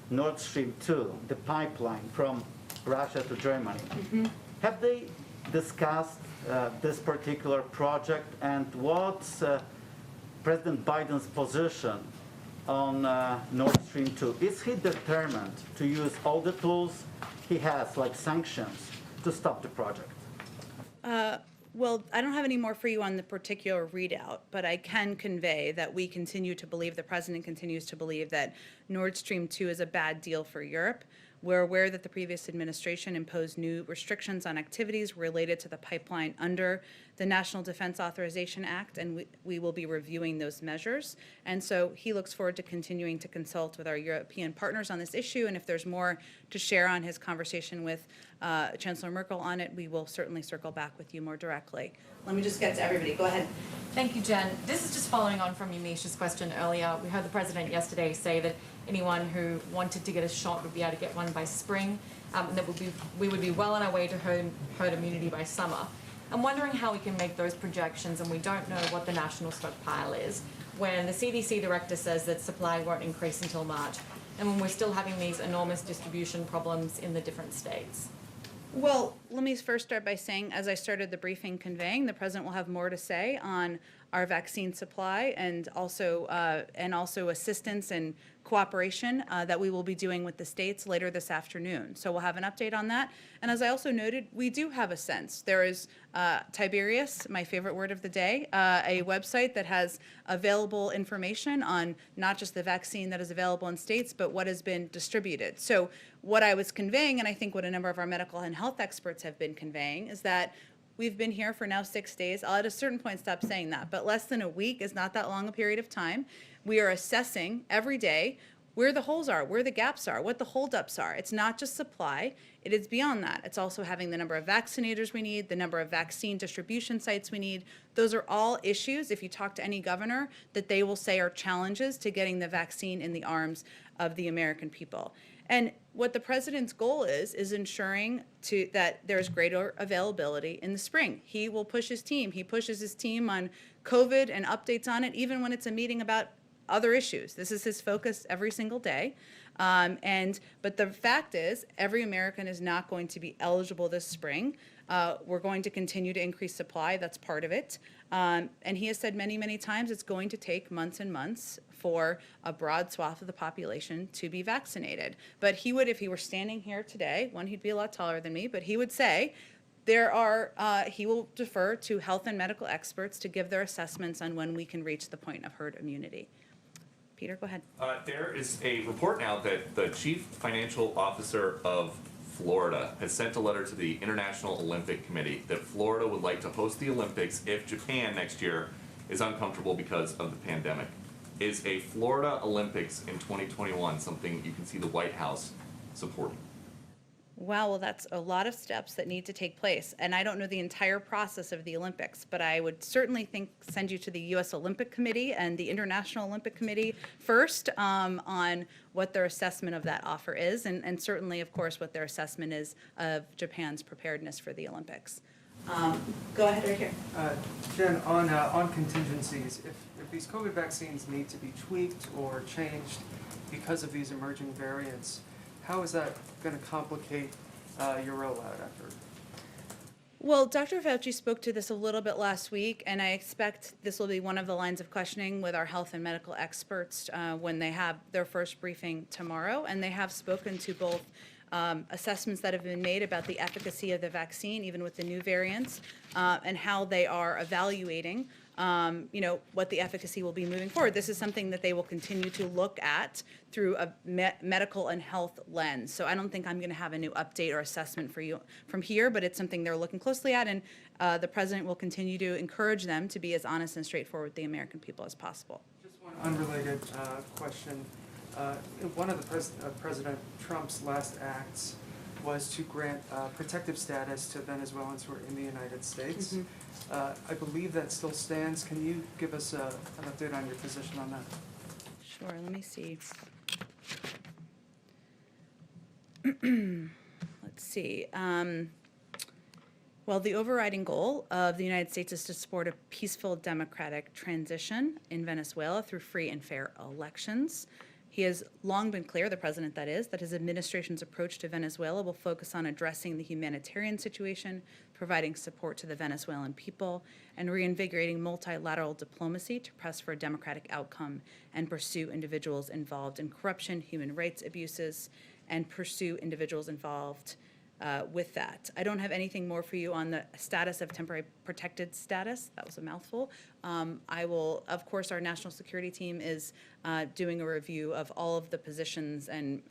Nord Stream 2, the pipeline from Russia to Germany. Mm-hmm. Have they discussed this particular project, and what's President Biden's position on Nord Stream 2? Is he determined to use all the tools he has, like sanctions, to stop the project? Well, I don't have any more for you on the particular readout, but I can convey that we continue to believe, the president continues to believe, that Nord Stream 2 is a bad deal for Europe. We're aware that the previous administration imposed new restrictions on activities related to the pipeline under the National Defense Authorization Act, and we will be reviewing those measures. And so he looks forward to continuing to consult with our European partners on this issue, and if there's more to share on his conversation with Chancellor Merkel on it, we will certainly circle back with you more directly. Let me just get to everybody. Go ahead. Thank you, Jen. This is just following on from Yumish's question earlier. We heard the president yesterday say that anyone who wanted to get a shot would be able to get one by spring, and that we would be well on our way to herd immunity by summer. I'm wondering how we can make those projections, and we don't know what the national stockpile is, when the CDC director says that supply won't increase until March, and when we're still having these enormous distribution problems in the different states. Well, let me first start by saying, as I started the briefing conveying, the president will have more to say on our vaccine supply and also assistance and cooperation that we will be doing with the states later this afternoon. So we'll have an update on that. And as I also noted, we do have a sense. There is Tiberius, my favorite word of the day, a website that has available information on not just the vaccine that is available in states, but what has been distributed. So what I was conveying, and I think what a number of our medical and health experts have been conveying, is that we've been here for now 6 days. I'll at a certain point stop saying that, but less than a week is not that long a period of time. We are assessing every day where the holes are, where the gaps are, what the holdups are. It's not just supply, it is beyond that. It's also having the number of vaccinators we need, the number of vaccine distribution sites we need. Those are all issues, if you talk to any governor, that they will say are challenges to getting the vaccine in the arms of the American people. And what the president's goal is ensuring that there's greater availability in the spring. He will push his team. He pushes his team on COVID and updates on it, even when it's a meeting about other issues. This is his focus every single day. But the fact is, every American is not going to be eligible this spring. We're going to continue to increase supply. That's part of it. And he has said many, many times it's going to take months and months for a broad swath of the population to be vaccinated. But he would, if he were standing here today, one, he'd be a lot taller than me, but he would say he will defer to health and medical experts to give their assessments on when we can reach the point of herd immunity. Peter, go ahead. There is a report now that the chief financial officer of Florida has sent a letter to the International Olympic Committee that Florida would like to host the Olympics if Japan next year is uncomfortable because of the pandemic. Is a Florida Olympics in 2021 something you can see the White House supporting? Wow, well, that's a lot of steps that need to take place. And I don't know the entire process of the Olympics, but I would certainly send you to the U.S. Olympic Committee and the International Olympic Committee first on what their assessment of that offer is, and certainly, of course, what their assessment is of Japan's preparedness for the Olympics. Go ahead right here. Jen, on contingencies, if these COVID vaccines need to be tweaked or changed because of these emerging variants, how is that going to complicate your rollout effort? Well, Dr. Fauci spoke to this a little bit last week, and I expect this will be one of the lines of questioning with our health and medical experts when they have their first briefing tomorrow. And they have spoken to both assessments that have been made about the efficacy of the vaccine, even with the new variants, and how they are evaluating what the efficacy will be moving forward. This is something that they will continue to look at through a medical and health lens. So I don't think I'm going to have a new update or assessment for you from here, but it's something they're looking closely at, and the president will continue to encourage them to be as honest and straightforward with the American people as possible. Just one unrelated question. One of the President Trump's last acts was to grant protective status to Venezuelans who are in the United States. Mm-hmm. I believe that still stands. Can you give us an update on your position on that? Sure, let me see. Let's see. Well, the overriding goal of the United States is to support a peaceful democratic transition in Venezuela through free and fair elections. He has long been clear, the president that is, that his administration's approach to Venezuela will focus on addressing the humanitarian situation, providing support to the Venezuelan people, and reinvigorating multilateral diplomacy to press for a democratic outcome and pursue individuals involved in corruption, human rights abuses, and pursue individuals involved with that. I don't have anything more for you on the status of temporary protected status. That was a mouthful. I will, of course, our national security team is doing a review of all of the positions and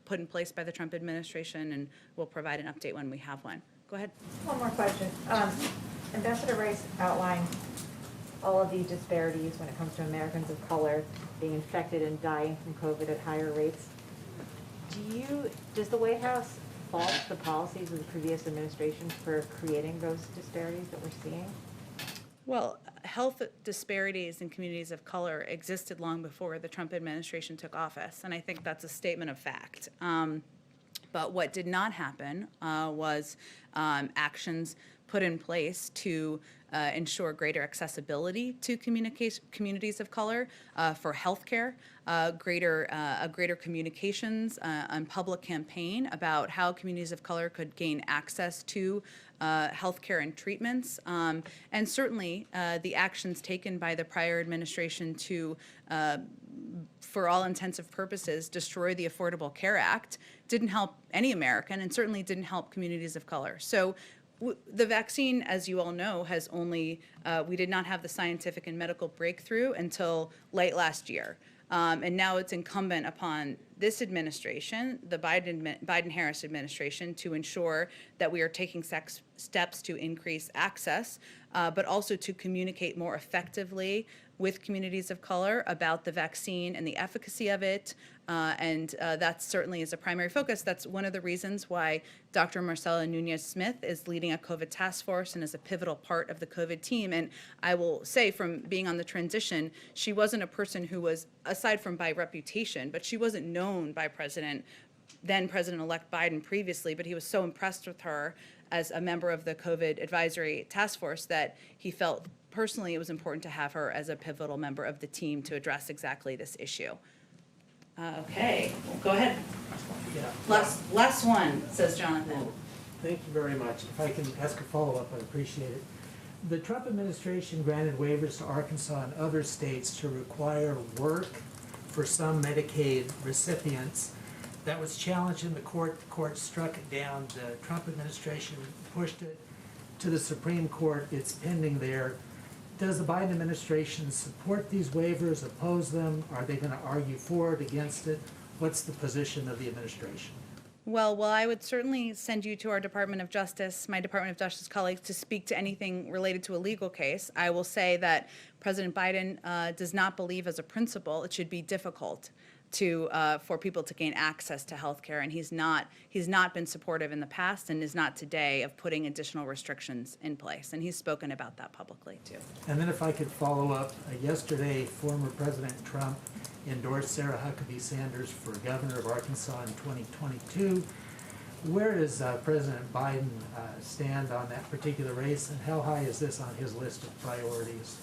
put in place by the Trump administration, and we'll provide an update when we have one. Go ahead. One more question. Ambassador Rice outlined all of the disparities when it comes to Americans of color being infected and dying from COVID at higher rates. Does the White House fault the policies of the previous administration for creating those disparities that we're seeing? Well, health disparities in communities of color existed long before the Trump administration took office, and I think that's a statement of fact. But what did not happen was actions put in place to ensure greater accessibility to communities of color for healthcare, greater communications and public campaign about how communities of color could gain access to healthcare and treatments, and certainly the actions taken by the prior administration to for all intensive purposes, destroy the Affordable Care Act didn't help any American and certainly didn't help communities of color. So the vaccine, as you all know, has only, we did not have the scientific and medical breakthrough until late last year. And now it's incumbent upon this administration, the Biden-Harris administration, to ensure that we are taking steps to increase access, but also to communicate more effectively with communities of color about the vaccine and the efficacy of it. And that certainly is a primary focus. That's one of the reasons why Dr. Marcela Nunez-Smith is leading a COVID task force and is a pivotal part of the COVID team. And I will say, from being on the transition, she wasn't a person who was, aside from by reputation, but she wasn't known by then President-elect Biden previously, but he was so impressed with her as a member of the COVID advisory task force that he felt personally it was important to have her as a pivotal member of the team to address exactly this issue. Okay, go ahead. Yeah. Last one, says Jonathan. Thank you very much. If I can ask a follow-up, I'd appreciate it. The Trump administration granted waivers to Arkansas and other states to require work for some Medicaid recipients. That was challenged in the court. The court struck it down. The Trump administration pushed it to the Supreme Court. It's pending there. Does the Biden administration support these waivers, oppose them? Are they going to argue for it, against it? What's the position of the administration? Well, I would certainly send you to our Department of Justice, my Department of Justice colleagues, to speak to anything related to a legal case. I will say that President Biden does not believe as a principle it should be difficult for people to gain access to health care, and he's not been supportive in the past and is not today of putting additional restrictions in place, and he's spoken about that publicly too. And then if I could follow up, yesterday former President Trump endorsed Sarah Huckabee Sanders for governor of Arkansas in 2022. Where does President Biden stand on that particular race, and how high is this on his list of priorities?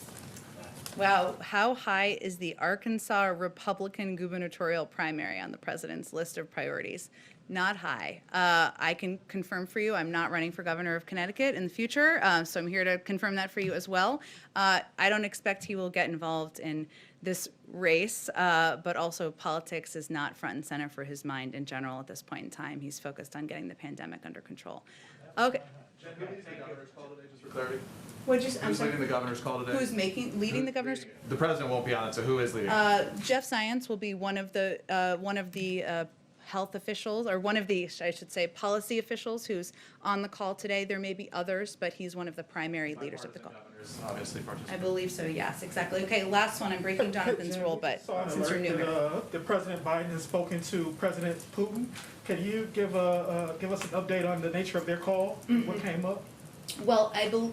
Wow, how high is the Arkansas Republican gubernatorial primary on the president's list of priorities? Not high. I can confirm for you, I'm not running for governor of Connecticut in the future, so I'm here to confirm that for you as well. I don't expect he will get involved in this race, but also politics is not front and center for his mind in general at this point in time. He's focused on getting the pandemic under control. Okay. Jen, who leads the governor's call today, just for clarity? Who's leading the governor's call today? Who's leading the governor's? The president won't be on it, so who is leading? Jeff Zients will be one of the health officials, or one of the, I should say, policy officials who's on the call today. There may be others, but he's one of the primary leaders of the call. Governors obviously I participate. believe so, yes, exactly. Okay, last one, I'm breaking Jonathan's rule, but since you're new here. The President Biden has spoken to President Putin. Can you give us an update on the nature of their call? What came up? Well,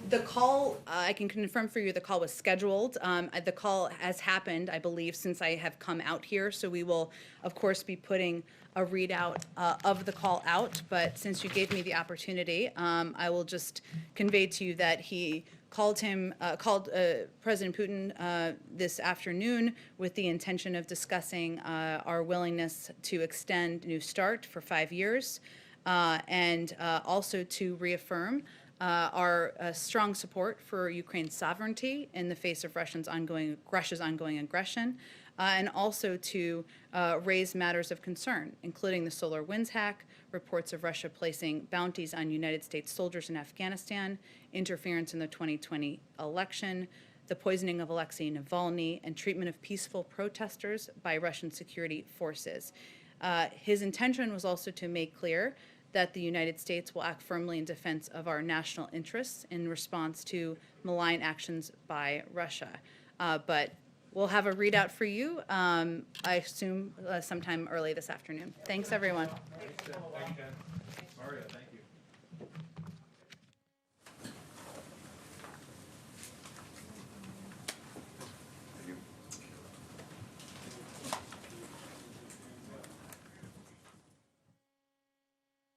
the call, I can confirm for you, the call was scheduled. The call has happened, I believe, since I have come out here, so we will, of course, be putting a readout of the call out, but since you gave me the opportunity, I will just convey to you that he called President Putin this afternoon with the intention of discussing our willingness to extend New START for 5 years, and also to reaffirm our strong support for Ukraine's sovereignty in the face of Russia's ongoing aggression, and also to raise matters of concern, including the SolarWinds hack, reports of Russia placing bounties on United States soldiers in Afghanistan, interference in the 2020 election, the poisoning of Alexei Navalny, and treatment of peaceful protesters by Russian security forces. His intention was also to make clear that the United States will act firmly in defense of our national interests in response to malign actions by Russia. But we'll have a readout for you, I assume sometime early this afternoon. Thanks, everyone. Thank you, Jen. Mario, thank you.